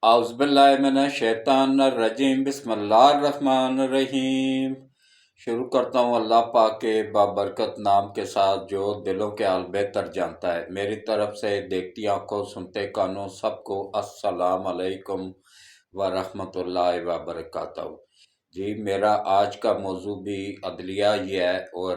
اعوذ باللہ من الشیطان الرجیم، بسم اللہ الرحمن الرحیم۔ شروع کرتا ہوں اللہ پاک کے بابرکت نام کے ساتھ جو دلوں کے حال بہتر جانتا ہے۔ میری طرف سے دیکھتی آنکھوں سنتے کانوں سب کو السلام علیکم ورحمۃ اللہ وبرکاتہ۔ جی، میرا آج کا موضوع بھی عدلیہ ہی ہے اور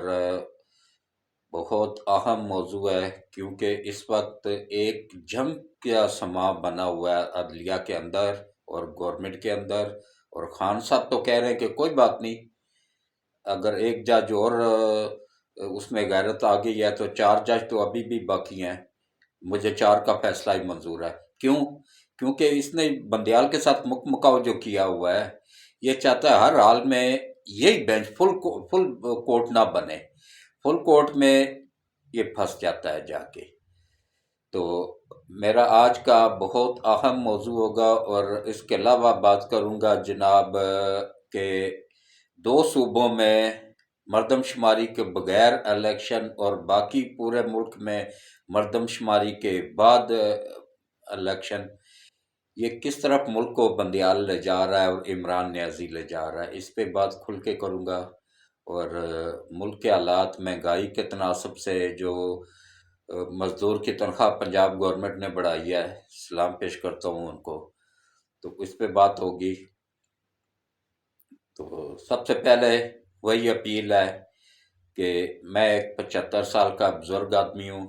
بہت اہم موضوع ہے، کیونکہ اس وقت ایک جنگ کا سماں بنا ہوا ہے عدلیہ کے اندر اور گورنمنٹ کے اندر۔ اور خان صاحب تو کہہ رہے ہیں کہ کوئی بات نہیں، اگر ایک جج اور اس میں غیرت آ گئی ہے تو 4 جج تو ابھی بھی باقی ہیں، مجھے 4 کا فیصلہ ہی منظور ہے۔ کیوں؟ کیونکہ اس نے بندیال کے ساتھ مکاؤ جو کیا ہوا ہے، یہ چاہتا ہے ہر حال میں یہی بینچ فل کورٹ نہ بنے، فل کورٹ میں یہ پھنس جاتا ہے جا کے۔ تو میرا آج کا بہت اہم موضوع ہوگا، اور اس کے علاوہ بات کروں گا جناب کہ 2 صوبوں میں مردم شماری کے بغیر الیکشن اور باقی پورے ملک میں مردم شماری کے بعد الیکشن، یہ کس طرف ملک کو بندیال لے جا رہا ہے اور عمران نیازی لے جا رہا ہے، اس پہ بات کھل کے کروں گا۔ اور ملک کے حالات، مہنگائی کے تناسب سے جو مزدور کی تنخواہ پنجاب گورنمنٹ نے بڑھائی ہے، سلام پیش کرتا ہوں ان کو، تو اس پہ بات ہوگی۔ تو سب سے پہلے وہی اپیل ہے کہ میں ایک 75 سال کا بزرگ آدمی ہوں،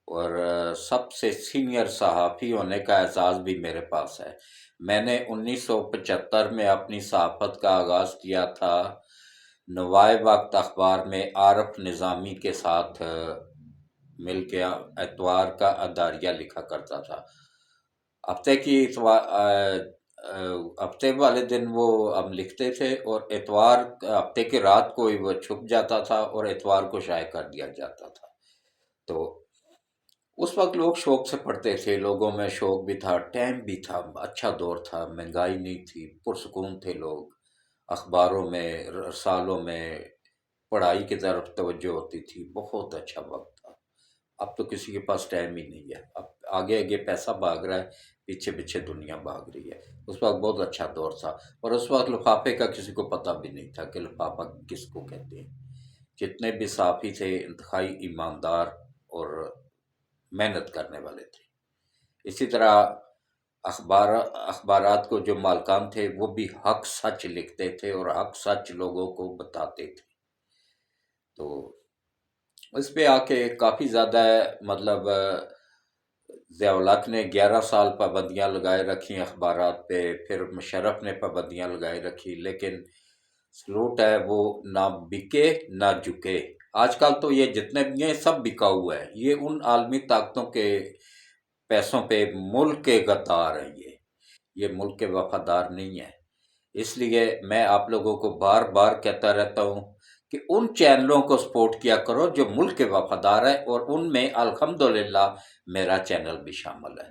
اور سب سے سینئر صحافی ہونے کا اعزاز بھی میرے پاس ہے۔ میں نے 1975 میں اپنی صحافت کا آغاز کیا تھا نوائے وقت اخبار میں عارف نظامی کے ساتھ مل کے اتوار کا اداریہ لکھا کرتا تھا۔ ہفتے والے دن وہ ہم لکھتے تھے، اور اتوار ہفتے کی رات کو وہ چھپ جاتا تھا اور اتوار کو شائع کر دیا جاتا تھا۔ تو اس وقت لوگ شوق سے پڑھتے تھے، لوگوں میں شوق بھی تھا، ٹائم بھی تھا، اچھا دور تھا، مہنگائی نہیں تھی، پرسکون تھے لوگ، اخباروں میں رسالوں میں پڑھائی کی طرف توجہ ہوتی تھی، بہت اچھا وقت تھا۔ اب تو کسی کے پاس ٹائم ہی نہیں ہے، اب آگے آگے پیسہ بھاگ رہا ہے، پیچھے پیچھے دنیا بھاگ رہی ہے۔ اس وقت بہت اچھا دور تھا، اور اس وقت لفافے کا کسی کو پتہ بھی نہیں تھا کہ لفافہ کس کو کہتے ہیں۔ جتنے بھی صحافی تھے انتہائی ایماندار اور محنت کرنے والے تھے۔ اسی طرح اخبارات کو جو مالکان تھے وہ بھی حق سچ لکھتے تھے اور حق سچ لوگوں کو بتاتے تھے۔ تو اس پہ آ کے کافی زیادہ مطلب ضیاء الحق نے 11 سال پابندیاں لگائے رکھی اخبارات پہ، پھر مشرف نے پابندیاں لگائے رکھی، لیکن سلوٹ ہے وہ نہ بکے نہ جھکے۔ آج کل تو یہ جتنے بھی ہیں سب بکا ہوا ہے، یہ ان عالمی طاقتوں کے پیسوں پہ ملک کے غدار ہیں، یہ ملک کے وفادار نہیں ہیں۔ اس لیے میں آپ لوگوں کو بار بار کہتا رہتا ہوں کہ ان چینلوں کو سپورٹ کیا کرو جو ملک کے وفادار ہیں، اور ان میں الحمدللہ میرا چینل بھی شامل ہے۔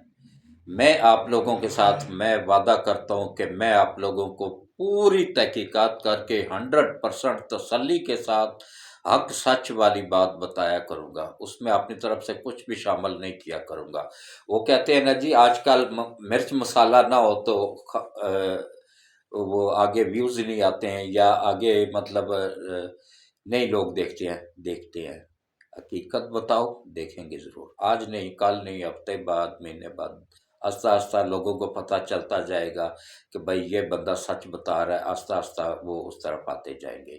میں آپ لوگوں کے ساتھ میں وعدہ کرتا ہوں کہ میں آپ لوگوں کو پوری تحقیقات کر کے 100% تسلی کے ساتھ حق سچ والی بات بتایا کروں گا، اس میں اپنی طرف سے کچھ بھی شامل نہیں کیا کروں گا۔ وہ کہتے ہیں نا جی، آج کل مرچ مسالہ نہ ہو تو وہ آگے ویوز نہیں آتے ہیں، یا آگے مطلب نہیں لوگ دیکھتے ہیں۔ حقیقت بتاؤ، دیکھیں گے ضرور، آج نہیں، کل نہیں، ہفتے بعد، مہینے بعد، آہستہ آہستہ لوگوں کو پتہ چلتا جائے گا کہ بھائی یہ بندہ سچ بتا رہا ہے، آہستہ آہستہ وہ اس طرف آتے جائیں گے۔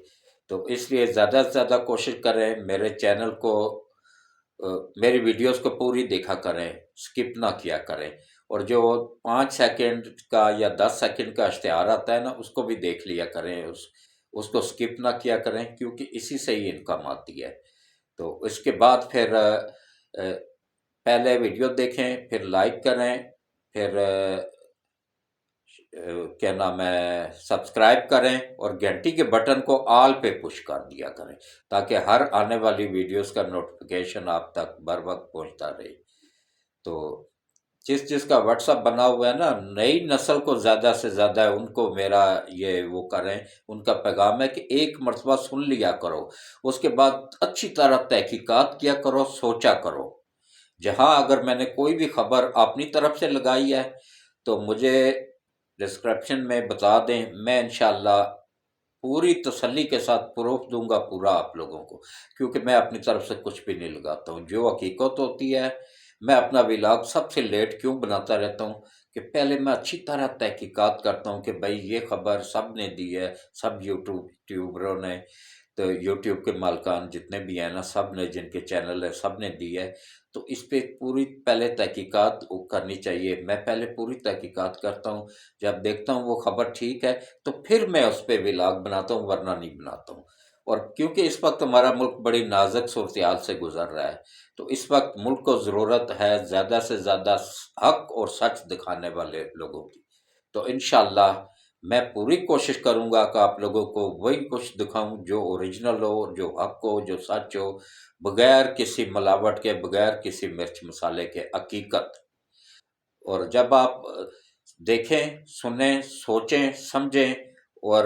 تو اس لیے زیادہ سے زیادہ کوشش کریں، میرے چینل کو، میری ویڈیوز کو پوری دیکھا کریں، سکپ نہ کیا کریں، اور جو 5 سیکنڈ کا یا 10 سیکنڈ کا اشتہار آتا ہے نا، اس کو بھی دیکھ لیا کریں، اس کو سکپ نہ کیا کریں، کیونکہ اسی سے ہی انکم آتی ہے۔ تو اس کے بعد پھر پہلے ویڈیو دیکھیں، پھر لائک کریں، پھر کیا نام ہے سبسکرائب کریں، اور گھنٹی کے بٹن کو آل پہ پش کر دیا کریں، تاکہ ہر آنے والی ویڈیوز کا نوٹیفیکیشن آپ تک بر وقت پہنچتا رہے۔ تو جس کا واٹس ایپ بنا ہوا ہے نا، نئی نسل کو زیادہ سے زیادہ ان کو میرا یہ وہ کریں، ان کا پیغام ہے کہ ایک مرتبہ سن لیا کرو، اس کے بعد اچھی طرح تحقیقات کیا کرو، سوچا کرو۔ جہاں اگر میں نے کوئی بھی خبر اپنی طرف سے لگائی ہے تو مجھے ڈسکرپشن میں بتا دیں، میں انشاءاللہ پوری تسلی کے ساتھ پروف دوں گا پورا آپ لوگوں کو، کیونکہ میں اپنی طرف سے کچھ بھی نہیں لگاتا ہوں، جو حقیقت ہوتی ہے۔ میں اپنا ولاگ سب سے لیٹ کیوں بناتا رہتا ہوں کہ پہلے میں اچھی طرح تحقیقات کرتا ہوں کہ بھائی یہ خبر سب نے دی ہے، سب یوٹیوبروں نے، تو یوٹیوب کے مالکان جتنے بھی ہیں نا، سب نے، جن کے چینل ہے سب نے دی ہے، تو اس پہ پوری پہلے تحقیقات کرنی چاہیے۔ میں پہلے پوری تحقیقات کرتا ہوں، جب دیکھتا ہوں وہ خبر ٹھیک ہے تو پھر میں اس پہ ولاگ بناتا ہوں، ورنہ نہیں بناتا ہوں۔ اور کیونکہ اس وقت ہمارا ملک بڑی نازک صورتحال سے گزر رہا ہے، تو اس وقت ملک کو ضرورت ہے زیادہ سے زیادہ حق اور سچ دکھانے والے لوگوں کی۔ تو انشاءاللہ میں پوری کوشش کروں گا کہ آپ لوگوں کو وہی کچھ دکھاؤں جو اوریجنل ہو، جو حق ہو، جو سچ ہو، بغیر کسی ملاوٹ کے، بغیر کسی مرچ مسالے کے، حقیقت۔ اور جب آپ دیکھیں، سنیں، سوچیں، سمجھیں اور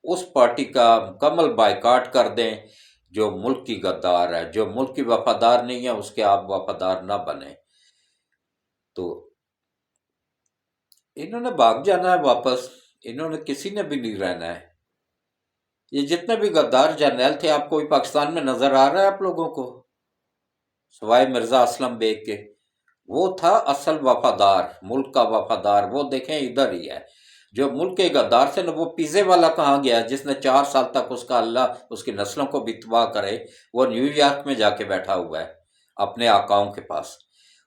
اس پارٹی کا مکمل بائیکاٹ کر دیں جو ملک کی غدار ہے، جو ملک کی وفادار نہیں ہے اس کے آپ وفادار نہ بنیں۔ تو انہوں نے بھاگ جانا ہے واپس، انہوں نے کسی نے بھی نہیں رہنا ہے۔ یہ جتنے بھی غدار جرنیل تھے، آپ کو پاکستان میں نظر آ رہا ہے آپ لوگوں کو، سوائے مرزا اسلم بیگ کے؟ وہ تھا اصل وفادار، ملک کا وفادار، وہ دیکھیں ادھر ہی ہے۔ جو ملک کے غدار سے نا، وہ پیزے والا کہاں گیا جس نے 4 سال تک اس کا اللہ اس کی نسلوں کو بھی تباہ کرے؟ وہ نیو یارک میں جا کے بیٹھا ہوا ہے اپنے آقاؤں کے پاس۔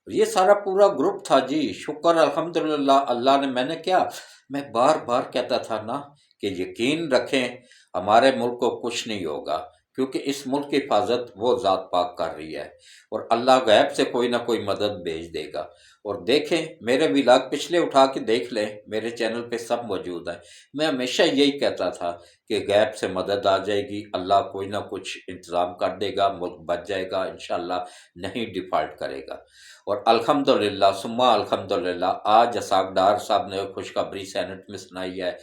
یہ سارا پورا گروپ تھا جی، شکر الحمدللہ اللہ نے، میں نے کیا، میں بار بار کہتا تھا نا کہ یقین رکھیں ہمارے ملک کو کچھ نہیں ہوگا، کیونکہ اس ملک کی حفاظت وہ ذات پاک کر رہی ہے، اور اللہ غیب سے کوئی نہ کوئی مدد بھیج دے گا۔ اور دیکھیں میرے ولاگ پچھلے اٹھا کے دیکھ لیں، میرے چینل پہ سب موجود ہیں۔ میں ہمیشہ یہی کہتا تھا کہ غیب سے مدد آ جائے گی، اللہ کوئی نہ کچھ انتظام کر دے گا، ملک بچ جائے گا انشاءاللہ، نہیں ڈیفالٹ کرے گا۔ اور الحمدللہ ثم الحمدللہ آج اسحاق ڈار صاحب نے خوشخبری سینٹ میں سنائی ہے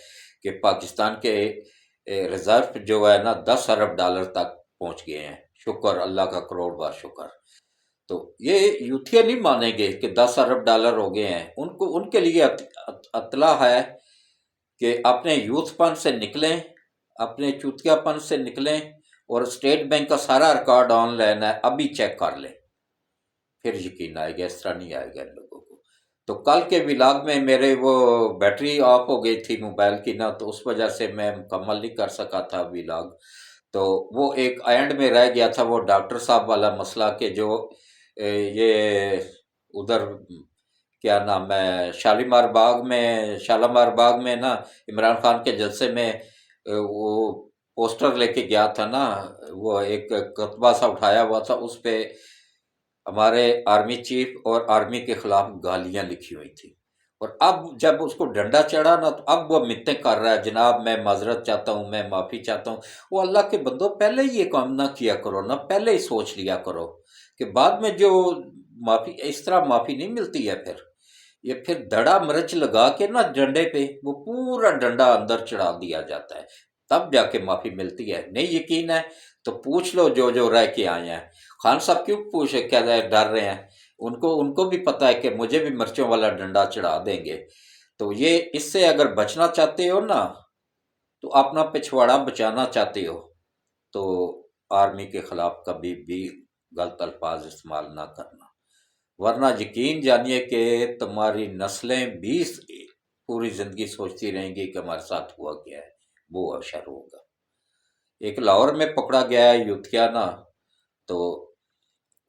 کہ پاکستان کے ریزرو جو ہے نا 10 ارب ڈالر تک پہنچ گئے ہیں۔ شکر اللہ کا، کروڑ بار شکر۔ تو یہ یوتھیا نہیں مانیں گے کہ 10 ارب ڈالر ہو گئے ہیں، ان کو، ان کے لیے اطلاع ہے کہ اپنے یوتھ پن سے نکلیں، اپنے چوتیا پن سے نکلیں، اور اسٹیٹ بینک کا سارا ریکارڈ آن لائن ہے، ابھی چیک کر لیں، پھر یقین آئے گا، اس طرح نہیں آئے گا ان لوگوں کو۔ تو کل کے ولاگ میں میرے وہ بیٹری آف ہو گئی تھی موبائل کی نا، تو اس وجہ سے میں مکمل نہیں کر سکا تھا ولاگ۔ تو وہ ایک اینڈ میں رہ گیا تھا وہ ڈاکٹر صاحب والا مسئلہ، کہ جو یہ ادھر کیا نام ہے، شالیمار باغ میں نا عمران خان کے جلسے میں وہ پوسٹر لے کے گیا تھا نا، وہ ایک کتبہ سا اٹھایا ہوا تھا، اس پہ ہمارے آرمی چیف اور آرمی کے خلاف گالیاں لکھی ہوئی تھی۔ اور اب جب اس کو ڈنڈا چڑھا نا، تو اب وہ منتیں کر رہا ہے، جناب میں معذرت چاہتا ہوں، میں معافی چاہتا ہوں۔ وہ اللہ کے بندو، پہلے ہی یہ کام نہ کیا کرو نا، پہلے ہی سوچ لیا کرو کہ بعد میں جو معافی، اس طرح معافی نہیں ملتی ہے۔ پھر یہ پھر دھڑا مرچ لگا کے نا ڈنڈے پہ، وہ پورا ڈنڈا اندر چڑھا دیا جاتا ہے، تب جا کے معافی ملتی ہے۔ نہیں یقین ہے تو پوچھ لو جو رہ کے آئے ہیں۔ خان صاحب کیوں پوچھے، کیا ڈر رہے ہیں؟ ان کو بھی پتہ ہے کہ مجھے بھی مرچوں والا ڈنڈا چڑھا دیں گے۔ تو یہ اس سے اگر بچنا چاہتے ہو نا، تو اپنا پچھواڑا بچانا چاہتے ہو، تو آرمی کے خلاف کبھی بھی غلط الفاظ استعمال نہ کرنا، ورنہ یقین جانیے کہ تمہاری نسلیں بھی پوری زندگی سوچتی رہیں گی کہ ہمارے ساتھ ہوا کیا ہے، وہ اشر ہوگا۔ ایک لاہور میں پکڑا گیا ہے یوتھیا نا، تو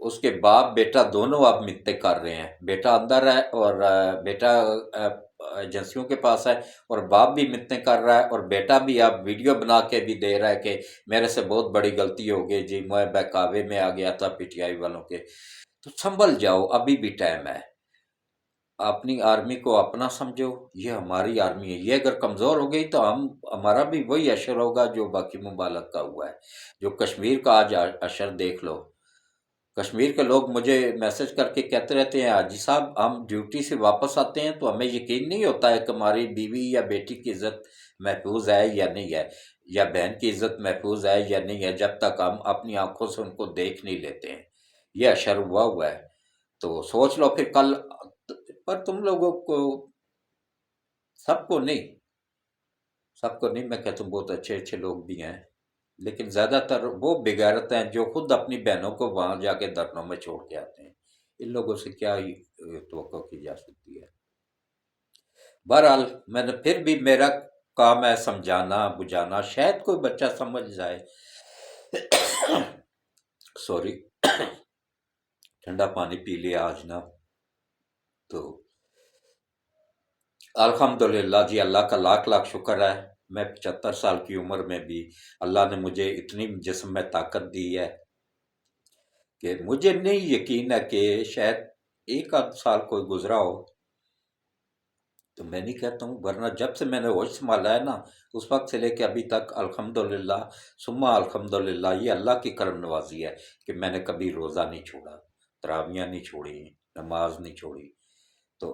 اس کے باپ بیٹا دونوں اب منتیں کر رہے ہیں، بیٹا اندر ہے اور بیٹا ایجنسیوں کے پاس ہے، اور باپ بھی منتیں کر رہا ہے، اور بیٹا بھی اب ویڈیو بنا کے بھی دے رہا ہے کہ میرے سے بہت بڑی غلطی ہو گئی جی، میں بہکاوے میں آ گیا تھا پی ٹی آئی والوں کے۔ تو سنبھل جاؤ، ابھی بھی ٹائم ہے، اپنی آرمی کو اپنا سمجھو، یہ ہماری آرمی ہے، یہ اگر کمزور ہو گئی تو ہمارا بھی وہی اشر ہوگا جو باقی ممالک کا ہوا ہے۔ جو کشمیر کا آج اشر دیکھ لو، کشمیر کے لوگ مجھے میسج کر کے کہتے رہتے ہیں، حاجی صاحب ہم ڈیوٹی سے واپس آتے ہیں تو ہمیں یقین نہیں ہوتا ہے کہ ہماری بیوی یا بیٹی کی عزت محفوظ ہے یا نہیں ہے، یا بہن کی عزت محفوظ ہے یا نہیں ہے، جب تک ہم اپنی آنکھوں سے ان کو دیکھ نہیں لیتے ہیں۔ یہ اشر ہوا ہے۔ تو سوچ لو پھر کل، پر تم لوگوں کو سب کو نہیں، سب کو نہیں، میں کہتا ہوں بہت اچھے اچھے لوگ بھی ہیں، لیکن زیادہ تر وہ بغیرت ہیں جو خود اپنی بہنوں کو وہاں جا کے دھرنوں میں چھوڑ کے آتے ہیں۔ ان لوگوں سے کیا ہی توقع کی جا سکتی ہے؟ بہرحال میں نے پھر بھی میرا کام ہے سمجھانا بجھانا، شاید کوئی بچہ سمجھ جائے۔ سوری، ٹھنڈا پانی پی لیا آج نا، تو الحمدللہ جی، اللہ کا لاکھ لاکھ شکر ہے، میں 75 سال کی عمر میں بھی اللہ نے مجھے اتنی جسم میں طاقت دی ہے کہ مجھے نہیں یقین ہے کہ شاید ایک آدھ سال کوئی گزرا ہو تو میں نہیں کہتا ہوں، ورنہ جب سے میں نے ہوش سنبھالا ہے نا، اس وقت سے لے کے ابھی تک الحمدللہ ثم الحمدللہ، یہ اللہ کی کرم نوازی ہے کہ میں نے کبھی روزہ نہیں چھوڑا، تراویاں نہیں چھوڑی، نماز نہیں چھوڑی۔ تو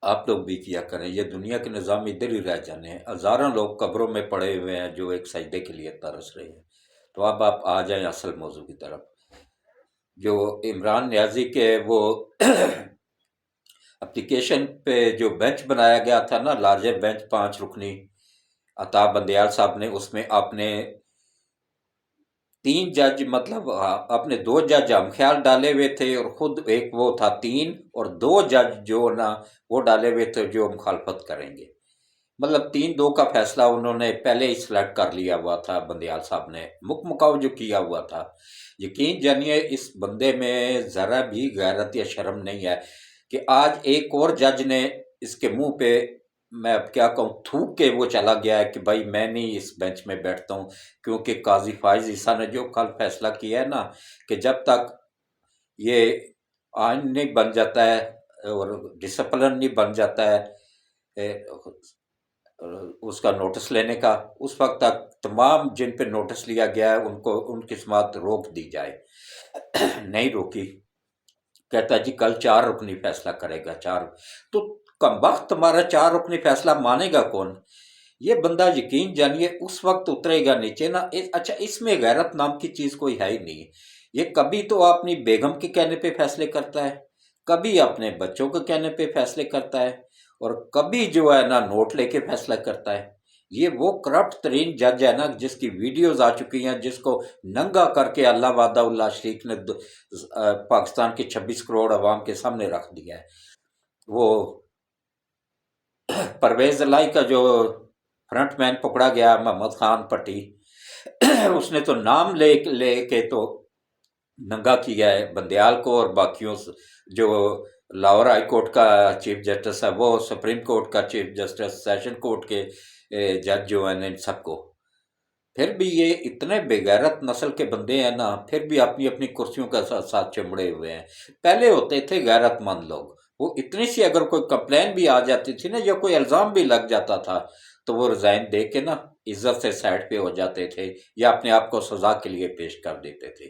آپ لوگ بھی کیا کریں، یہ دنیا کے نظام ادھر ہی رہ جانے ہیں، ہزاروں لوگ قبروں میں پڑے ہوئے ہیں جو ایک سجدے کے لیے ترس رہے ہیں۔ تو اب آپ آ جائیں اصل موضوع کی طرف، جو عمران نیازی کے وہ اپلیکیشن پہ جو بینچ بنایا گیا تھا نا، لارجر بینچ 5 رکنی، عطا بندیال صاحب نے اس میں اپنے 3 جج، مطلب اپنے 2 جج ہم خیال ڈالے ہوئے تھے، اور خود ایک وہ تھا 3، اور 2 جج جو نا وہ ڈالے ہوئے تھے جو مخالفت کریں گے، مطلب 3-2 کا فیصلہ انہوں نے پہلے ہی سلیکٹ کر لیا ہوا تھا، بندیال صاحب نے مکاؤ جو کیا ہوا تھا۔ یقین جانیے اس بندے میں ذرا بھی غیرت یا شرم نہیں ہے کہ آج ایک اور جج نے اس کے منہ پہ، میں اب کیا کہوں، تھوک کے وہ چلا گیا ہے کہ بھائی میں نہیں اس بینچ میں بیٹھتا ہوں، کیونکہ قاضی فائز عیسیٰ نے جو کل فیصلہ کیا ہے نا کہ جب تک یہ آئین نہیں بن جاتا ہے اور ڈسپلن نہیں بن جاتا ہے اس کا نوٹس لینے کا، اس وقت تک تمام جن پہ نوٹس لیا گیا ہے ان کو ان کی سماعت روک دی جائے۔ نہیں روکی، کہتا ہے جی کل 4 رکنی فیصلہ کرے گا، 4 تو کم وقت تمہارا 4 رکنی فیصلہ مانے گا کون؟ یہ بندہ یقین جانیے اس وقت اترے گا نیچے نا، اچھا اس میں غیرت نام کی چیز کوئی ہے ہی نہیں، یہ کبھی تو اپنی بیگم کے کہنے پہ فیصلے کرتا ہے، کبھی اپنے بچوں کے کہنے پہ فیصلے کرتا ہے، اور کبھی جو ہے نا نوٹ لے کے فیصلہ کرتا ہے۔ یہ وہ کرپٹ ترین جج ہے نا جس کی ویڈیوز آ چکی ہیں، جس کو ننگا کر کے اللہ وحدہ اللہ شریک نے پاکستان کے 26 کروڑ عوام کے سامنے رکھ دیا ہے۔ وہ پرویز الہی کا جو فرنٹ مین پکڑا گیا محمد خان پٹی، اس نے تو نام لے کے تو ننگا کیا ہے بندیال کو اور باقیوں سے، جو لاہور ہائی کورٹ کا چیف جسٹس ہے، وہ سپریم کورٹ کا چیف جسٹس، سیشن کورٹ کے جج جو ہیں، ان سب کو، پھر بھی یہ اتنے بے غیرت نسل کے بندے ہیں نا، پھر بھی اپنی اپنی کرسیوں کے ساتھ چمڑے ہوئے ہیں۔ پہلے ہوتے تھے غیرت مند لوگ، وہ اتنی سی اگر کوئی کمپلین بھی آ جاتی تھی نا یا کوئی الزام بھی لگ جاتا تھا تو وہ ریزائن دے کے نا عزت سے سائڈ پہ ہو جاتے تھے یا اپنے آپ کو سزا کے لیے پیش کر دیتے تھے۔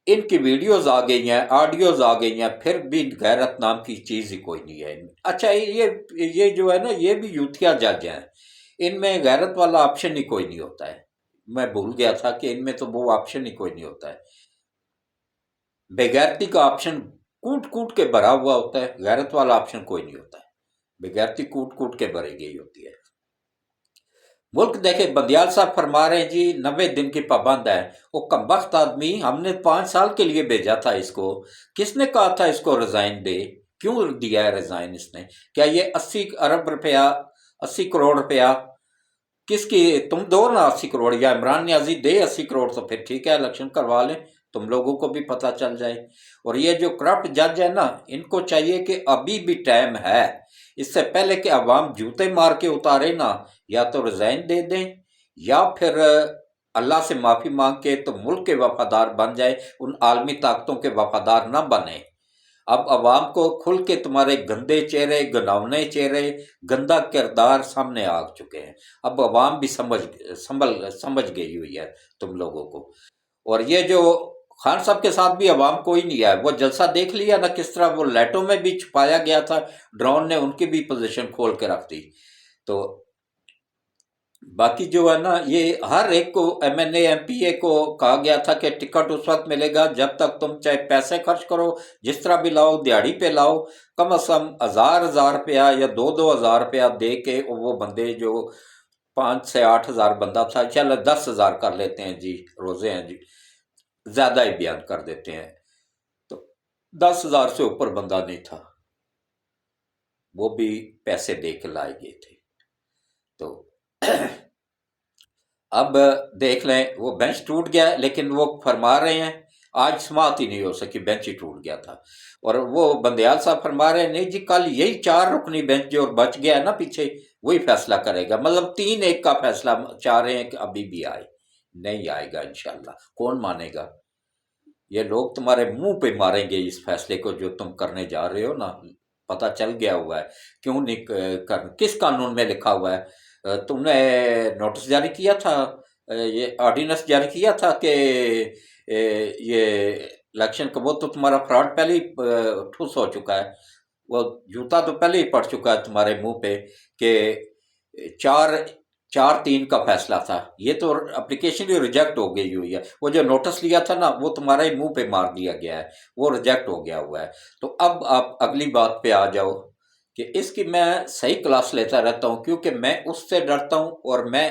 ان کی ویڈیوز آ گئی ہیں، آڈیوز آ گئی ہیں، پھر بھی غیرت نام کی چیز ہی کوئی نہیں ہے۔ اچھا یہ جو ہے نا یہ بھی یوتھیا جج ہیں، ان میں غیرت والا آپشن ہی کوئی نہیں ہوتا ہے۔ میں بھول گیا تھا کہ ان میں تو وہ آپشن ہی کوئی نہیں ہوتا ہے، بےغیرتی کا آپشن کوٹ کوٹ کے بھرا ہوا ہوتا ہے، غیرت والا آپشن کوئی نہیں ہوتا ہے، بےغیرتی کوٹ کوٹ کے بھری گئی ہوتی ہے۔ ملک دیکھے بندیال صاحب فرما رہے ہیں جی 90 دن کی پابند ہے، وہ کمبخت آدمی، ہم نے 5 سال کے لیے بھیجا تھا اس کو، کس نے کہا تھا اس کو ریزائن دے؟ کیوں دیا ہے ریزائن اس نے؟ کیا یہ 80 ارب روپیہ 80 کروڑ روپیہ کس کی؟ تم دو نا 80 کروڑ، یا عمران نیازی دے 80 کروڑ، تو پھر ٹھیک ہے الیکشن کروا لیں، تم لوگوں کو بھی پتہ چل جائے۔ اور یہ جو کرپٹ جج ہے نا، ان کو چاہیے کہ ابھی بھی ٹائم ہے، اس سے پہلے کہ عوام جوتے مار کے اتارے نا، یا تو ریزائن دے دیں یا پھر اللہ سے معافی مانگ کے تو ملک کے وفادار بن جائے، ان عالمی طاقتوں کے وفادار نہ بنے۔ اب عوام کو کھل کے تمہارے گندے چہرے، گناونے چہرے، گندا کردار سامنے آ چکے ہیں، اب عوام بھی سمجھ گئی ہوئی ہے تم لوگوں کو۔ اور یہ جو خان صاحب کے ساتھ بھی عوام کوئی نہیں ہے، وہ جلسہ دیکھ لیا نا کس طرح وہ لائٹوں میں بھی چھپایا گیا تھا، ڈرون نے ان کی بھی پوزیشن کھول کے رکھ دی۔ تو باقی جو ہے نا یہ ہر ایک کو MNA MPA کو کہا گیا تھا کہ ٹکٹ اس وقت ملے گا جب تک تم چاہے پیسے خرچ کرو، جس طرح بھی لاؤ، دیہڑی پہ لاؤ، کم از کم 1000 روپیہ یا 2000 روپیہ دے کے وہ بندے جو 5 سے 8 ہزار بندہ تھا، چلو 10 ہزار کر لیتے ہیں جی، روزے ہیں جی، زیادہ ہی بیان کر دیتے ہیں، تو 10 ہزار سے اوپر بندہ نہیں تھا، وہ بھی پیسے دے کے لائے گئے تھے۔ تو اب دیکھ لیں وہ بینچ ٹوٹ گیا، لیکن وہ فرما رہے ہیں آج سماعت ہی نہیں ہو سکی، بینچ ہی ٹوٹ گیا تھا، اور وہ بندیال صاحب فرما رہے ہیں نہیں جی کل یہی 4 رکنی بینچ جو بچ گیا ہے نا پیچھے، وہی فیصلہ کرے گا، مطلب 3-1 کا فیصلہ چاہ رہے ہیں کہ ابھی بھی آئے، نہیں آئے گا انشاءاللہ، کون مانے گا؟ یہ لوگ تمہارے منہ پہ ماریں گے اس فیصلے کو جو تم کرنے جا رہے ہو نا، پتہ چل گیا ہوا ہے، کیوں نہیں کس قانون میں لکھا ہوا ہے؟ تم نے نوٹس جاری کیا تھا، یہ آرڈیننس جاری کیا تھا کہ یہ الیکشن کا، وہ تو تمہارا فراڈ پہلے ہی ٹھوس ہو چکا ہے، وہ جوتا تو پہلے ہی پڑ چکا ہے تمہارے منہ پہ کہ 4-3 کا فیصلہ تھا، یہ تو اپلیکیشن ہی ریجیکٹ ہو گئی ہوئی ہے، وہ جو نوٹس لیا تھا نا وہ تمہارے ہی منہ پہ مار دیا گیا ہے، وہ ریجیکٹ ہو گیا ہوا ہے۔ تو اب آپ اگلی بات پہ آ جاؤ کہ اس کی میں صحیح کلاس لیتا رہتا ہوں، کیونکہ میں اس سے ڈرتا ہوں، اور میں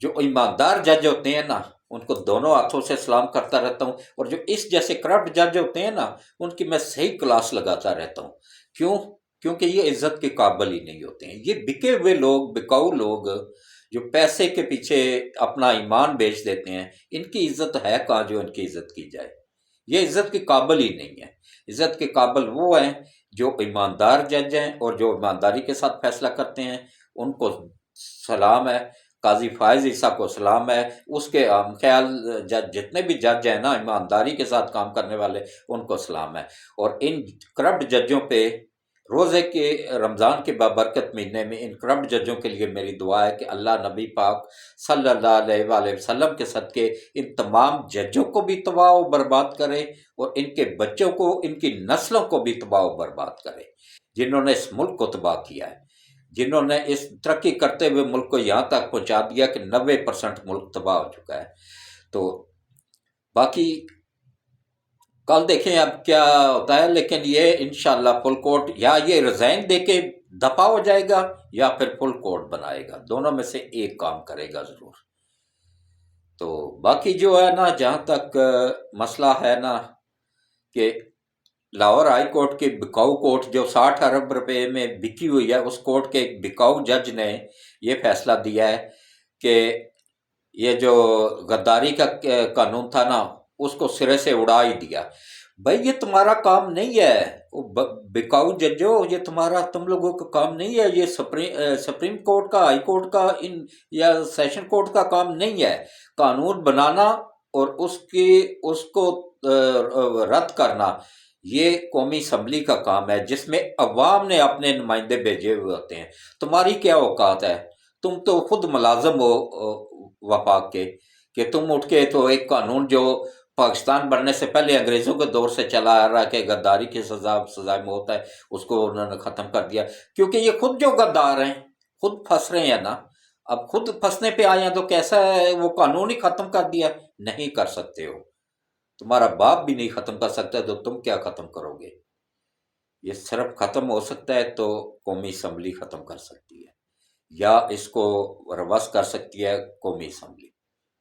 جو ایماندار جج ہوتے ہیں نا ان کو دونوں ہاتھوں سے سلام کرتا رہتا ہوں، اور جو اس جیسے کرپٹ جج ہوتے ہیں نا ان کی میں صحیح کلاس لگاتا رہتا ہوں۔ کیوں؟ کیونکہ یہ عزت کے قابل ہی نہیں ہوتے ہیں، یہ بکے ہوئے لوگ، بکاؤ لوگ جو پیسے کے پیچھے اپنا ایمان بیچ دیتے ہیں، ان کی عزت ہے کہاں جو ان کی عزت کی جائے؟ یہ عزت کے قابل ہی نہیں ہے۔ عزت کے قابل وہ ہیں جو ایماندار جج ہیں اور جو ایمانداری کے ساتھ فیصلہ کرتے ہیں، ان کو سلام ہے، قاضی فائز عیسیٰ کو سلام ہے، اس کے ہم خیال جج جتنے بھی جج ہیں نا ایمانداری کے ساتھ کام کرنے والے، ان کو سلام ہے، اور ان کرپٹ ججوں پہ روزے کے رمضان کے بابرکت مہینے میں ان کرپٹ ججوں کے لیے میری دعا ہے کہ اللہ نبی پاک صلی اللہ علیہ وآلہ وسلم کے صدقے ان تمام ججوں کو بھی تباہ و برباد کرے، اور ان کے بچوں کو، ان کی نسلوں کو بھی تباہ و برباد کرے، جنہوں نے اس ملک کو تباہ کیا ہے، جنہوں نے اس ترقی کرتے ہوئے ملک کو یہاں تک پہنچا دیا کہ 90% ملک تباہ ہو چکا ہے۔ تو باقی کل دیکھیں اب کیا ہوتا ہے، لیکن یہ انشاءاللہ فل کوٹ یا یہ ریزائن دے کے دفاع ہو جائے گا یا پھر فل کوٹ بنائے گا، دونوں میں سے ایک کام کرے گا ضرور۔ تو باقی جو ہے نا جہاں تک مسئلہ ہے نا کہ لاہور ہائی کورٹ کی بکاؤ کورٹ جو 60 ارب روپے میں بکی ہوئی ہے، اس کورٹ کے ایک بکاؤ جج نے یہ فیصلہ دیا ہے کہ یہ جو غداری کا قانون تھا نا اس کو سرے سے اڑا ہی دیا۔ بھائی یہ تمہارا کام نہیں ہے بکاؤ ججو، یہ تم لوگوں کا کام نہیں ہے، یہ سپریم کورٹ کا، ہائی کورٹ کا یا سیشن کورٹ کا کام نہیں ہے قانون بنانا اور اس کو رد کرنا، یہ قومی اسمبلی کا کام ہے جس میں عوام نے اپنے نمائندے بھیجے ہوئے ہوتے ہیں۔ تمہاری کیا اوقات ہے؟ تم تو خود ملازم ہو وفاق کے، کہ تم اٹھ کے تو ایک قانون جو پاکستان بننے سے پہلے انگریزوں کے دور سے چلا آ رہا کہ غداری کی سزائے موت ہے، اس کو انہوں نے ختم کر دیا، کیونکہ یہ خود جو غدار ہیں خود پھنس رہے ہیں نا، اب خود پھنسنے پہ آئے ہیں تو کیسا ہے وہ قانون ہی ختم کر دیا؟ نہیں کر سکتے ہو، تمہارا باپ بھی نہیں ختم کر سکتا تو تم کیا ختم کرو گے؟ یہ صرف ختم ہو سکتا ہے تو قومی اسمبلی ختم کر سکتی ہے، یا اس کو روس کر سکتی ہے قومی اسمبلی،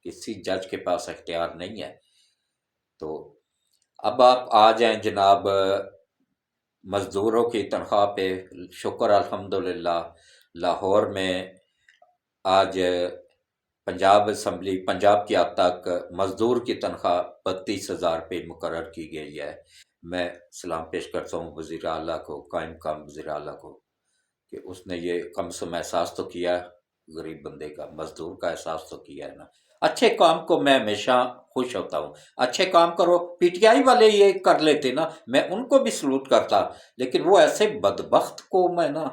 کسی جج کے پاس اختیار نہیں ہے۔ تو اب آپ آ جائیں جناب مزدوروں کی تنخواہ پہ، شکر الحمدللہ لاہور میں آج پنجاب اسمبلی، پنجاب کی حد تک مزدور کی تنخواہ 32,000 روپے مقرر کی گئی ہے۔ میں سلام پیش کرتا ہوں وزیر اعلیٰ کو، قائم مقام وزیر اعلیٰ کو، کہ اس نے یہ کم سم احساس تو کیا ہے، غریب بندے کا، مزدور کا احساس تو کیا ہے نا۔ اچھے کام کو میں ہمیشہ خوش ہوتا ہوں، اچھے کام کرو، پی ٹی آئی والے یہ کر لیتے نا میں ان کو بھی سلوٹ کرتا، لیکن وہ ایسے بدبخت قوم ہے نا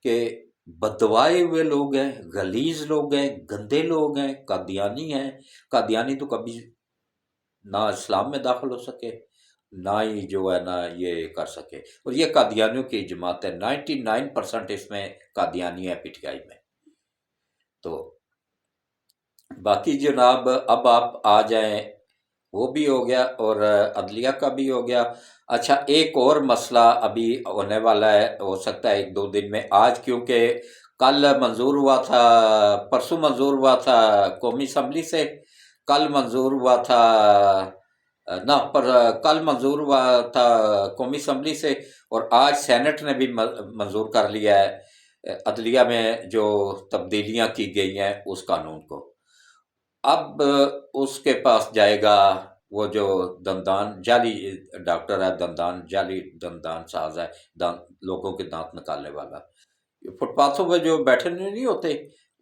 کہ بدوائے ہوئے لوگ ہیں، غلیظ لوگ ہیں، گندے لوگ ہیں، قادیانی ہیں۔ قادیانی تو کبھی نہ اسلام میں داخل ہو سکے، نہ ہی جو ہے نا یہ کر سکے، اور یہ قادیانیوں کی جماعت ہے، 99% اس میں قادیانی ہے پی ٹی آئی میں۔ تو باقی جناب اب آپ آ جائیں، وہ بھی ہو گیا اور عدلیہ کا بھی ہو گیا۔ اچھا، ایک اور مسئلہ ابھی ہونے والا ہے، ہو سکتا ہے ایک دو دن میں، آج کیونکہ کل منظور ہوا تھا، پرسوں منظور ہوا تھا قومی اسمبلی سے، کل منظور ہوا تھا نہ پر کل منظور ہوا تھا قومی اسمبلی سے، اور آج سینٹ نے بھی منظور کر لیا ہے عدلیہ میں جو تبدیلیاں کی گئی ہیں اس قانون کو۔ اب اس کے پاس جائے گا وہ جو دندان جعلی ڈاکٹر ہے، دندان جعلی دندان ساز ہے، لوگوں کے دانت نکالنے والا، فٹ پاتھوں پہ جو بیٹھے نہیں ہوتے،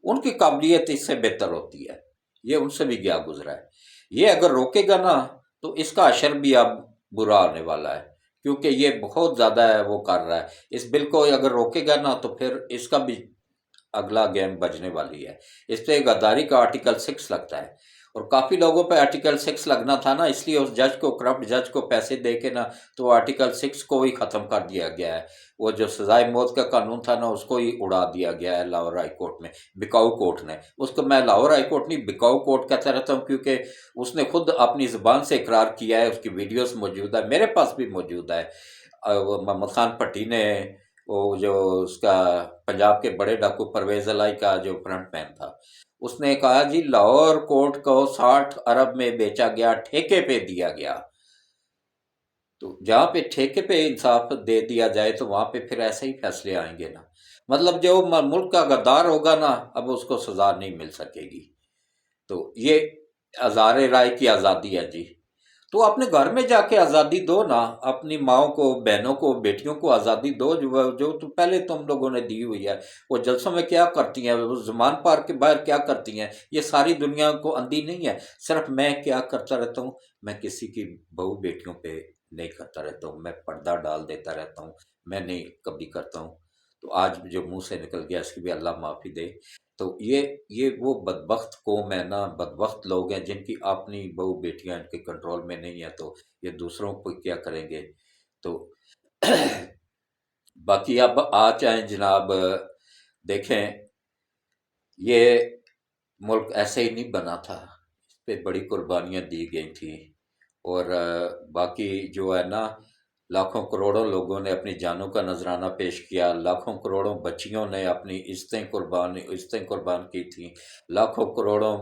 ان کی قابلیت اس سے بہتر ہوتی ہے، یہ ان سے بھی گیا گزرا ہے۔ یہ اگر روکے گا نا تو اس کا اشر بھی اب برا ہونے والا ہے، کیونکہ یہ بہت زیادہ وہ کر رہا ہے۔ اس بل کو اگر روکے گا نا تو پھر اس کا بھی اگلا گیم بجنے والی ہے۔ اس پہ غداری کا آرٹیکل 6 لگتا ہے، اور کافی لوگوں پہ آرٹیکل 6 لگنا تھا نا، اس لیے اس جج کو، کرپٹ جج کو پیسے دے کے نا تو آرٹیکل 6 کو ہی ختم کر دیا گیا ہے۔ وہ جو سزائے موت کا قانون تھا نا اس کو ہی اڑا دیا گیا ہے لاہور ہائی کورٹ میں، بکاؤ کورٹ نے۔ اس کو میں لاہور ہائی کورٹ نہیں، بکاؤ کورٹ کہتا رہتا ہوں، کیونکہ اس نے خود اپنی زبان سے اقرار کیا ہے، اس کی ویڈیوز موجود ہے، میرے پاس بھی موجود ہے۔ وہ محمد خان پٹی نے، وہ جو اس کا پنجاب کے بڑے ڈاکو پرویز الہی کا جو فرنٹ مین تھا، اس نے کہا جی لاہور کورٹ کو 60 ارب میں بیچا گیا، ٹھیکے پہ دیا گیا، تو جہاں پہ ٹھیکے پہ انصاف دے دیا جائے تو وہاں پہ پھر ایسے ہی فیصلے آئیں گے نا۔ مطلب جو ملک کا غدار ہوگا نا اب اس کو سزا نہیں مل سکے گی۔ تو یہ اظہار رائے کی آزادی ہے جی، تو اپنے گھر میں جا کے آزادی دو نا، اپنی ماؤں کو، بہنوں کو، بیٹیوں کو آزادی دو، جو تو پہلے تم لوگوں نے دی ہوئی ہے۔ وہ جلسوں میں کیا کرتی ہیں، وہ زمان پارک کے باہر کیا کرتی ہیں، یہ ساری دنیا کو اندھی نہیں ہے۔ صرف میں کیا کرتا رہتا ہوں، میں کسی کی بہو بیٹیوں پہ نہیں کرتا رہتا ہوں، میں پردہ ڈال دیتا رہتا ہوں، میں نہیں کبھی کرتا ہوں۔ تو آج جو منہ سے نکل گیا اس کی بھی اللہ معافی دے۔ تو یہ وہ بدبخت قوم ہے نا، بدبخت لوگ ہیں جن کی اپنی بہو بیٹیاں ان کے کنٹرول میں نہیں ہیں، تو یہ دوسروں کو کیا کریں گے۔ تو باقی اب آ جائیں جناب، دیکھیں یہ ملک ایسے ہی نہیں بنا تھا، اس پہ بڑی قربانیاں دی گئی تھیں، اور باقی جو ہے نا لاکھوں کروڑوں لوگوں نے اپنی جانوں کا نذرانہ پیش کیا، لاکھوں کروڑوں بچیوں نے اپنی عزتیں قربان کی تھیں، لاکھوں کروڑوں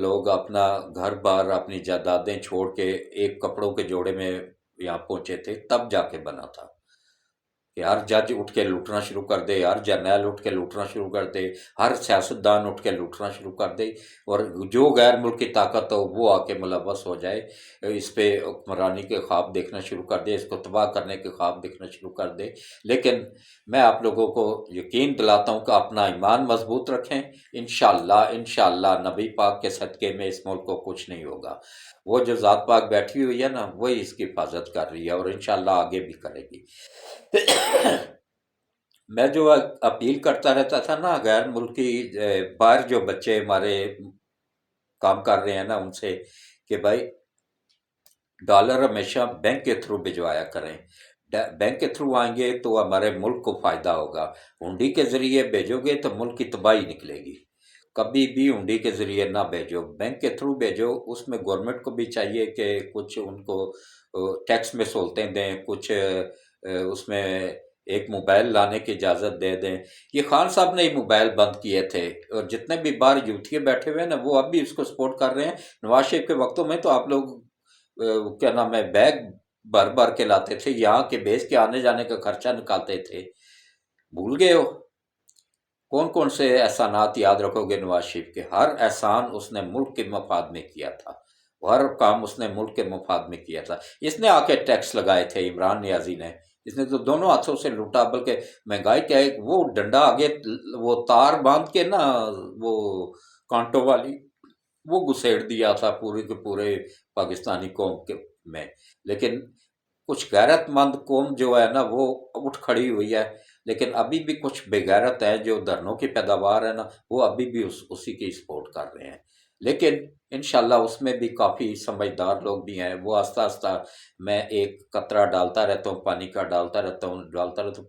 لوگ اپنا گھر بار، اپنی جائیدادیں چھوڑ کے ایک کپڑوں کے جوڑے میں یہاں پہنچے تھے، تب جا کے بنا تھا کہ ہر جج اٹھ کے لوٹنا شروع کر دے، ہر جرنیل اٹھ کے لوٹنا شروع کر دے، ہر سیاستدان اٹھ کے لوٹنا شروع کر دے، اور جو غیر ملکی طاقت ہو وہ آ کے ملوث ہو جائے، اس پہ حکمرانی کے خواب دیکھنا شروع کر دے، اس کو تباہ کرنے کے خواب دیکھنا شروع کر دے۔ لیکن میں آپ لوگوں کو یقین دلاتا ہوں کہ اپنا ایمان مضبوط رکھیں، انشاءاللہ نبی پاک کے صدقے میں اس ملک کو کچھ نہیں ہوگا۔ وہ جو ذات پاک بیٹھی ہوئی ہے نا وہی اس کی حفاظت کر رہی ہے، اور انشاءاللہ آگے بھی کرے گی۔ میں جو اپیل کرتا رہتا تھا نا غیر ملکی باہر جو بچے ہمارے کام کر رہے ہیں نا ان سے، کہ بھائی ڈالر ہمیشہ بینک کے تھرو بھجوایا کریں، بینک کے تھرو آئیں گے تو ہمارے ملک کو فائدہ ہوگا۔ ہنڈی کے ذریعے بھیجو گے تو ملک کی تباہی نکلے گی، کبھی بھی ہنڈی کے ذریعے نہ بھیجو، بینک کے تھرو بھیجو۔ اس میں گورنمنٹ کو بھی چاہیے کہ کچھ ان کو ٹیکس میں سہولتیں دیں، کچھ اس میں ایک موبائل لانے کی اجازت دے دیں۔ یہ خان صاحب نے ہی موبائل بند کیے تھے، اور جتنے بھی باہر یوتھیے بیٹھے ہوئے ہیں نا وہ اب بھی اس کو سپورٹ کر رہے ہیں۔ نواز شریف کے وقتوں میں تو آپ لوگ کیا نام ہے بیگ بھر بھر کے لاتے تھے، یہاں کے بیچ کے آنے جانے کا خرچہ نکالتے تھے، بھول گئے ہو؟ کون کون سے احسانات یاد رکھو گے نواز شریف کے؟ ہر احسان اس نے ملک کے مفاد میں کیا تھا، ہر کام اس نے ملک کے مفاد میں کیا تھا۔ اس نے آ کے ٹیکس لگائے تھے، عمران نیازی نے، اس نے تو دونوں ہاتھوں سے لوٹا، بلکہ مہنگائی کیا ہے، وہ ڈنڈا آگے، وہ تار باندھ کے نا، وہ کانٹوں والی، وہ گھسیڑ دیا تھا پورے کے پورے پاکستانی قوم کے میں۔ لیکن کچھ غیرت مند قوم جو ہے نا وہ اٹھ کھڑی ہوئی ہے، لیکن ابھی بھی کچھ بے غیرت ہے جو دھرنوں کی پیداوار ہے نا وہ ابھی بھی اسی کی سپورٹ کر رہے ہیں۔ لیکن انشاءاللہ اس میں بھی کافی سمجھدار لوگ بھی ہیں، وہ آہستہ آہستہ، میں ایک قطرہ ڈالتا رہتا ہوں، پانی کا ڈالتا رہتا ہوں،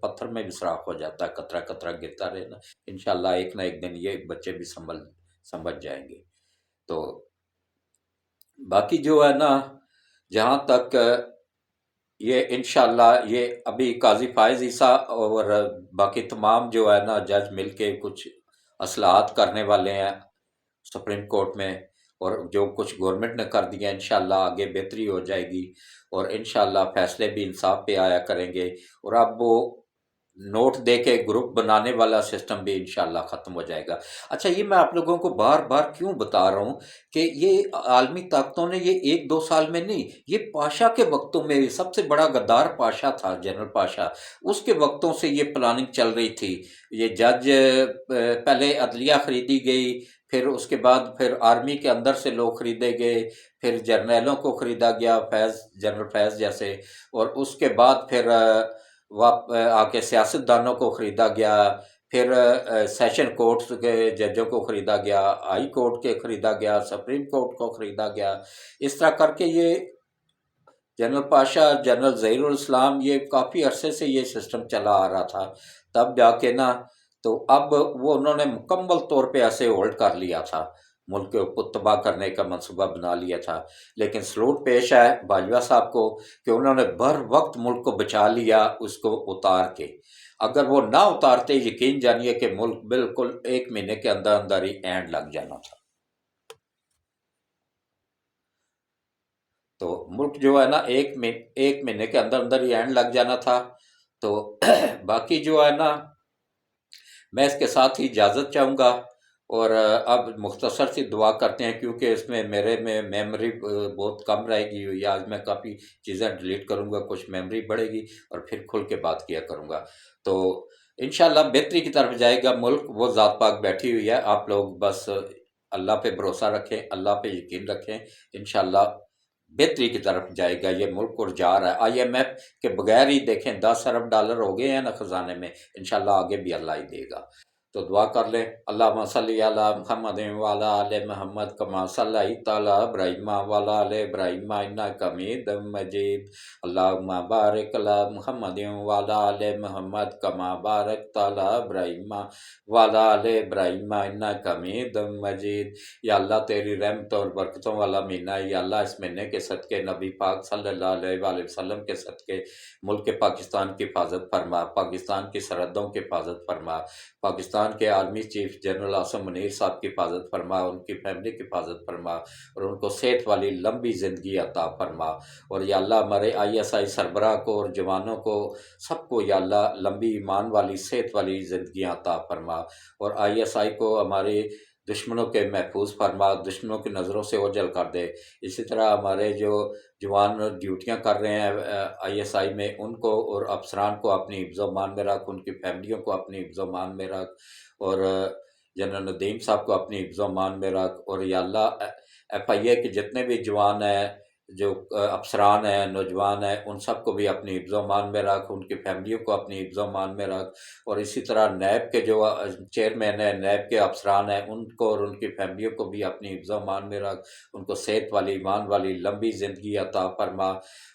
پتھر میں بھی سراخ ہو جاتا ہے، قطرہ قطرہ گرتا رہنا، انشاءاللہ ایک نہ ایک دن یہ بچے بھی سمجھ جائیں گے۔ تو باقی جو ہے نا، جہاں تک یہ انشاءاللہ یہ ابھی قاضی فائز عیسیٰ اور باقی تمام جو ہے نا جج مل کے کچھ اصلاحات کرنے والے ہیں سپریم کورٹ میں، اور جو کچھ گورنمنٹ نے کر دیا انشاءاللہ آگے بہتری ہو جائے گی، اور انشاءاللہ فیصلے بھی انصاف پہ آیا کریں گے، اور اب وہ نوٹ دے کے گروپ بنانے والا سسٹم بھی انشاءاللہ ختم ہو جائے گا۔ اچھا، یہ میں آپ لوگوں کو بار بار کیوں بتا رہا ہوں کہ یہ عالمی طاقتوں نے یہ ایک دو سال میں نہیں، یہ پاشا کے وقتوں میں سب سے بڑا غدار پاشا تھا، جنرل پاشا، اس کے وقتوں سے یہ پلاننگ چل رہی تھی۔ یہ جج پہلے عدلیہ خریدی گئی، پھر اس کے بعد پھر آرمی کے اندر سے لوگ خریدے گئے، پھر جرنیلوں کو خریدا گیا، جنرل فیض جیسے، اور اس کے بعد پھر آ کے سیاست دانوں کو خریدا گیا، پھر سیشن کورٹس کے ججوں کو خریدا گیا، ہائی کورٹ کے خریدا گیا، سپریم کورٹ کو خریدا گیا، اس طرح کر کے یہ جنرل پاشا، جنرل ظہیر الاسلام، یہ کافی عرصے سے یہ سسٹم چلا آ رہا تھا، تب جا کے نا، تو اب وہ انہوں نے مکمل طور پہ ایسے ہولڈ کر لیا تھا، ملک کو تباہ کرنے کا منصوبہ بنا لیا تھا۔ لیکن سلوٹ پیش ہے باجوہ صاحب کو کہ انہوں نے بر وقت ملک کو بچا لیا، اس کو اتار کے، اگر وہ نہ اتارتے یقین جانیے کہ ملک بالکل 1 مہینے کے اندر اندر ہی اینڈ لگ جانا تھا۔ تو ملک جو ہے نا ایک مہینے کے اندر اندر ہی اینڈ لگ جانا تھا۔ تو باقی جو ہے نا، میں اس کے ساتھ ہی اجازت چاہوں گا، اور اب مختصر سی دعا کرتے ہیں، کیونکہ اس میں میرے میں میموری بہت کم رہے گی، آج میں کافی چیزیں ڈیلیٹ کروں گا، کچھ میموری بڑھے گی، اور پھر کھل کے بات کیا کروں گا۔ تو انشاءاللہ بہتری کی طرف جائے گا ملک، وہ ذات پاک بیٹھی ہوئی ہے، آپ لوگ بس اللہ پہ بھروسہ رکھیں، اللہ پہ یقین رکھیں، انشاءاللہ بہتری کی طرف جائے گا یہ ملک، اور جا رہا ہے۔ IMF کے بغیر ہی دیکھیں 10 ارب ڈالر ہو گئے ہیں نا خزانے میں، انشاءاللہ آگے بھی اللہ ہی دے گا۔ تو دعا کر لیں، اللہم صلی علی محمد وعلی آل محمد کما صلیت علی ابراہیم وعلی آل ابراہیم انک حمید مجید، اللہم بارک علی محمد وعلی آل محمد کما بارکت علی ابراہیم وعلی آل ابراہیم انک حمید مجید۔ یا اللہ تیری رحمتوں اور برکتوں والا مہینہ ہے، یا اللہ اس مہینے کے صدقے نبی پاک صلی اللہ علیہ وآلہ وسلم کے صدقے ملک پاکستان کی حفاظت فرما، پاکستان کی سرحدوں کی حفاظت فرما، پاکستان کے army chief general Asim Munir صاحب کی حفاظت فرما، ان کی فیملی کی حفاظت فرما، اور ان کو صحت والی لمبی زندگی عطا فرما، اور یا اللہ ہمارے ISI سربراہ کو اور جوانوں کو سب کو یا اللہ لمبی ایمان والی صحت والی زندگیاں عطا فرما، اور ISI کو ہمارے دشمنوں کے محفوظ فرما، دشمنوں کی نظروں سے اوجھل کر دے۔ اسی طرح ہمارے جو جوان ڈیوٹیاں کر رہے ہیں ISI میں، ان کو اور افسران کو اپنی حفظ و امان میں رکھ، ان کی فیملیوں کو اپنی حفظ و امان میں رکھ، اور جنرل ندیم صاحب کو اپنی حفظ و امان میں رکھ، اور یا اللہ FIA کے جتنے بھی جوان ہیں، جو افسران ہیں، نوجوان ہیں، ان سب کو بھی اپنی حفظ و امان میں رکھ، ان کی فیملیوں کو اپنی حفظ و امان میں رکھ، اور اسی طرح نیب کے جو چیئرمین ہیں، نیب کے افسران ہیں، ان کو اور ان کی فیملیوں کو بھی اپنی حفظ و امان میں رکھ، ان کو صحت والی ایمان والی لمبی زندگی عطا فرما،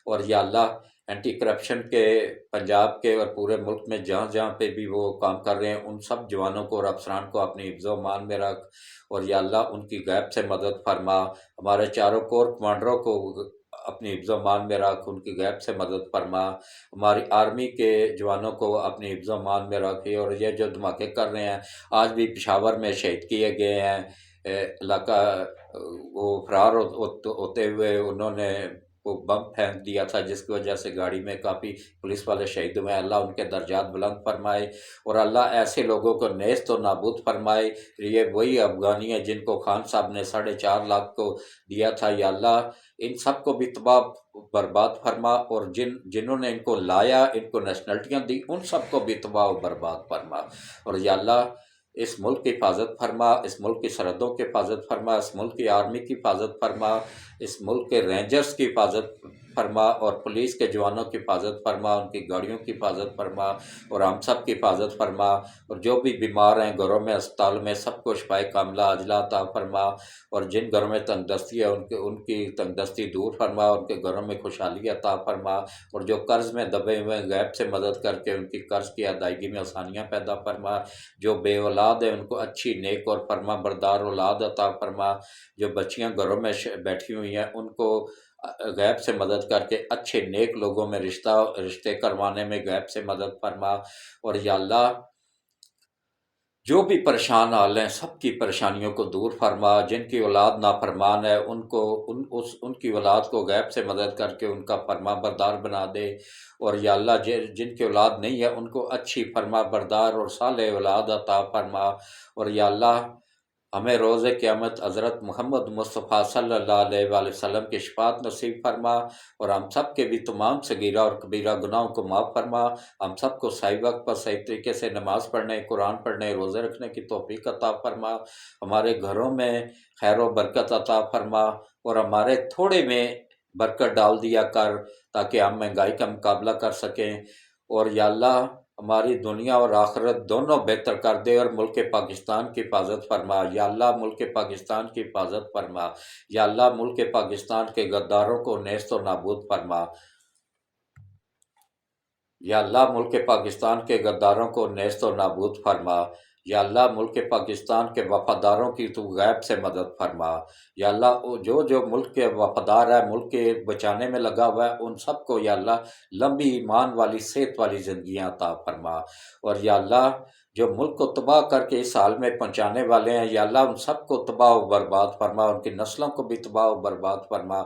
اور یا اللہ اینٹی کرپشن کے پنجاب کے اور پورے ملک میں جہاں جہاں پہ بھی وہ کام کر رہے ہیں، ان سب جوانوں کو اور افسران کو اپنی حفظ و امان میں رکھ، اور یا اللہ ان کی غیب سے مدد فرما، ہمارے چاروں کور کمانڈروں کو اپنی حفظ و امان میں رکھ، ان کی غیب سے مدد فرما، ہماری آرمی کے جوانوں کو اپنی حفظ و امان میں رکھے، اور یہ جو دھماکے کر رہے ہیں، آج بھی پشاور میں شہید کیے گئے ہیں، علاقہ وہ فرار ہوتے ہوئے انہوں نے وہ بم پھینک دیا تھا، جس کی وجہ سے گاڑی میں کافی پولیس والے شہید ہوئے ہیں، اللہ ان کے درجات بلند فرمائے، اور اللہ ایسے لوگوں کو نیست و نابود فرمائے۔ یہ وہی افغانی ہیں جن کو خان صاحب نے 4.5 لاکھ کو دیا تھا، یا اللہ ان سب کو بھی تباہ برباد فرما، اور جنہوں نے ان کو لایا، ان کو نیشنلٹیاں دی، ان سب کو بھی تباہ و برباد فرما، اور یا اللہ اس ملک کی حفاظت فرما، اس ملک کی سرحدوں کی حفاظت فرما، اس ملک کی آرمی کی حفاظت فرما، اس ملک کے رینجرز کی حفاظت فرما اور پولیس کے جوانوں کی حفاظت فرما، ان کی گاڑیوں کی حفاظت فرما اور ہم سب کی حفاظت فرما، اور جو بھی بیمار ہیں گھروں میں اسپتال میں سب کو شفاء کاملہ عاجلہ عطا فرما، اور جن گھروں میں تنگ دستی ہے ان کی تنگ دستی دور فرما، ان کے گھروں میں خوشحالی عطا فرما، اور جو قرض میں دبے ہوئے ہیں غیب سے مدد کر کے ان کی قرض کی ادائیگی میں آسانیاں پیدا فرما، جو بے اولاد ہیں ان کو اچھی نیک اور فرما بردار اولاد عطا فرما، جو بچیاں گھروں میں بیٹھی ہوئی ہیں ان کو غیب سے مدد کر کے اچھے نیک لوگوں میں رشتے کروانے میں غیب سے مدد فرما، اور یا اللہ جو بھی پریشان حال ہیں سب کی پریشانیوں کو دور فرما، جن کی اولاد نافرمان ہے ان کی اولاد کو غیب سے مدد کر کے ان کا فرما بردار بنا دے، اور یا اللہ جن کی اولاد نہیں ہے ان کو اچھی فرما بردار اور صالح اولاد عطا فرما، اور یا اللہ ہمیں روز قیامت حضرت محمد مصطفیٰ صلی اللہ علیہ وآلہ وسلم کی شفاعت نصیب فرما، اور ہم سب کے بھی تمام صغیرہ اور کبیرہ گناہوں کو معاف فرما، ہم سب کو صحیح وقت پر صحیح طریقے سے نماز پڑھنے، قرآن پڑھنے، روزے رکھنے کی توفیق عطا فرما، ہمارے گھروں میں خیر و برکت عطا فرما، اور ہمارے تھوڑے میں برکت ڈال دیا کر تاکہ ہم مہنگائی کا مقابلہ کر سکیں، اور یا اللہ ہماری دنیا اور آخرت دونوں بہتر کر دے، اور ملک پاکستان کی حفاظت فرما، یا اللہ ملک پاکستان کی حفاظت فرما، یا اللہ ملک پاکستان کے غداروں کو نیست و نابود فرما، یا اللہ ملک پاکستان کے غداروں کو نیست و نابود فرما، یا اللہ ملک پاکستان کے وفاداروں کی تو غیب سے مدد فرما، یا اللہ جو ملک کے وفادار ہے ملک کے بچانے میں لگا ہوا ہے ان سب کو یا اللہ لمبی ایمان والی صحت والی زندگیاں عطا فرما، اور یا اللہ جو ملک کو تباہ کر کے اس حال میں پہنچانے والے ہیں یا اللہ ان سب کو تباہ و برباد فرما، ان کی نسلوں کو بھی تباہ و برباد فرما،